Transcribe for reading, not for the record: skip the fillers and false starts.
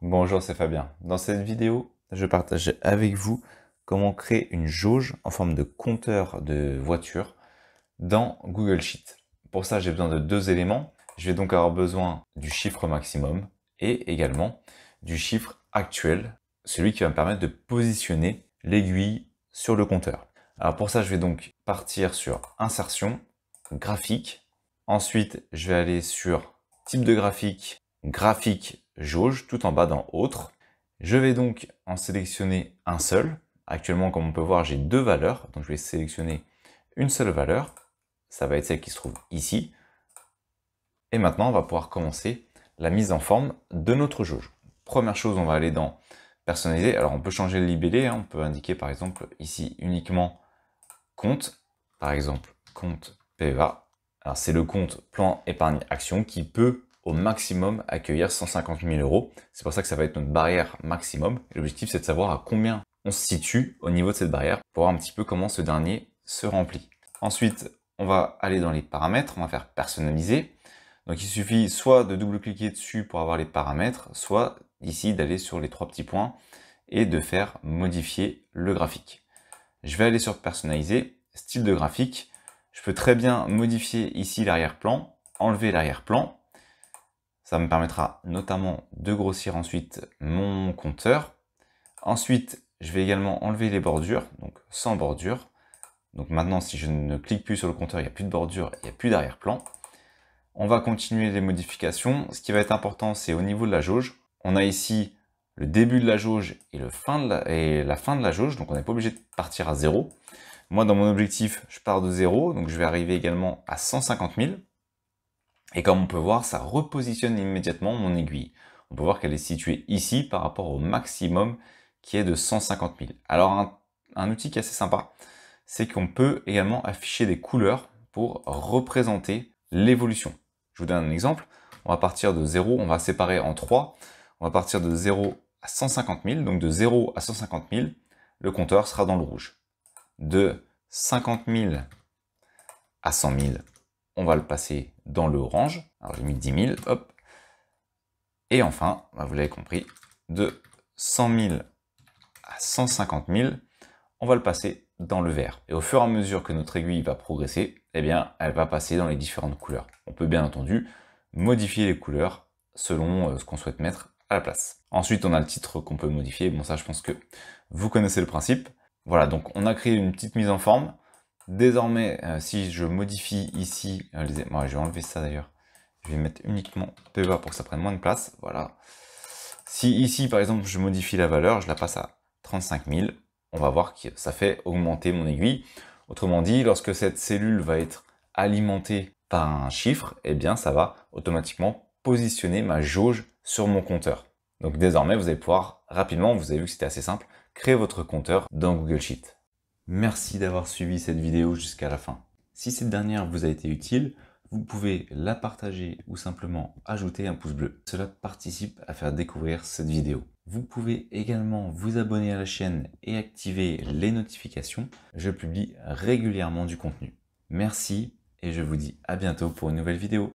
Bonjour, c'est Fabien. Dans cette vidéo, je partage avec vous comment créer une jauge en forme de compteur de voiture dans Google Sheet. Pour ça, j'ai besoin de deux éléments. Je vais donc avoir besoin du chiffre maximum et également du chiffre actuel, celui qui va me permettre de positionner l'aiguille sur le compteur. Alors pour ça, je vais donc partir sur Insertion, Graphique. Ensuite, je vais aller sur Type de graphique, Graphique jauge, tout en bas dans Autres. Je vais donc en sélectionner un seul. Actuellement, comme on peut voir, j'ai deux valeurs. Donc je vais sélectionner une seule valeur. Ça va être celle qui se trouve ici. Et maintenant, on va pouvoir commencer la mise en forme de notre jauge. Première chose, on va aller dans Personnaliser. Alors on peut changer le libellé. On peut indiquer par exemple ici uniquement compte. Par exemple, compte PEA. Alors c'est le compte plan épargne action qui peut au maximum accueillir 150 000 euros. C'est pour ça que ça va être notre barrière maximum. L'objectif, c'est de savoir à combien on se situe au niveau de cette barrière pour voir un petit peu comment ce dernier se remplit. Ensuite, on va aller dans les paramètres, on va faire personnaliser. Donc il suffit soit de double-cliquer dessus pour avoir les paramètres, soit ici d'aller sur les trois petits points et de faire modifier le graphique. Je vais aller sur personnaliser, style de graphique. Je peux très bien modifier ici l'arrière-plan, enlever l'arrière-plan. Ça me permettra notamment de grossir ensuite mon compteur. Ensuite, je vais également enlever les bordures, donc sans bordure. Donc maintenant, si je ne clique plus sur le compteur, il n'y a plus de bordure, il n'y a plus d'arrière-plan. On va continuer les modifications. Ce qui va être important, c'est au niveau de la jauge. On a ici le début de la jauge et la fin de la jauge, donc on n'est pas obligé de partir à 0. Moi, dans mon objectif, je pars de 0, donc je vais arriver également à 150 000. Et comme on peut voir, ça repositionne immédiatement mon aiguille. On peut voir qu'elle est située ici par rapport au maximum qui est de 150 000. Alors un outil qui est assez sympa, c'est qu'on peut également afficher des couleurs pour représenter l'évolution. Je vous donne un exemple. On va partir de 0, on va séparer en 3. On va partir de 0 à 150 000. Donc de 0 à 150 000, le compteur sera dans le rouge. De 50 000 à 100 000, on va le passer dans le orange. Alors j'ai mis 10 000, hop. Et enfin, vous l'avez compris, de 100 000 à 150 000, on va le passer dans le vert. Et au fur et à mesure que notre aiguille va progresser, eh bien, elle va passer dans les différentes couleurs. On peut bien entendu modifier les couleurs selon ce qu'on souhaite mettre à la place. Ensuite, on a le titre qu'on peut modifier. Bon, ça, je pense que vous connaissez le principe. Voilà, donc on a créé une petite mise en forme. Désormais, si je modifie ici, moi, je vais enlever ça d'ailleurs. Je vais mettre uniquement PEA pour que ça prenne moins de place. Voilà. Si ici, par exemple, je modifie la valeur, je la passe à 35 000, on va voir que ça fait augmenter mon aiguille. Autrement dit, lorsque cette cellule va être alimentée par un chiffre, eh bien, ça va automatiquement positionner ma jauge sur mon compteur. Donc désormais, vous allez pouvoir rapidement, vous avez vu que c'était assez simple, créer votre compteur dans Google Sheet. Merci d'avoir suivi cette vidéo jusqu'à la fin. Si cette dernière vous a été utile, vous pouvez la partager ou simplement ajouter un pouce bleu. Cela participe à faire découvrir cette vidéo. Vous pouvez également vous abonner à la chaîne et activer les notifications. Je publie régulièrement du contenu. Merci et je vous dis à bientôt pour une nouvelle vidéo.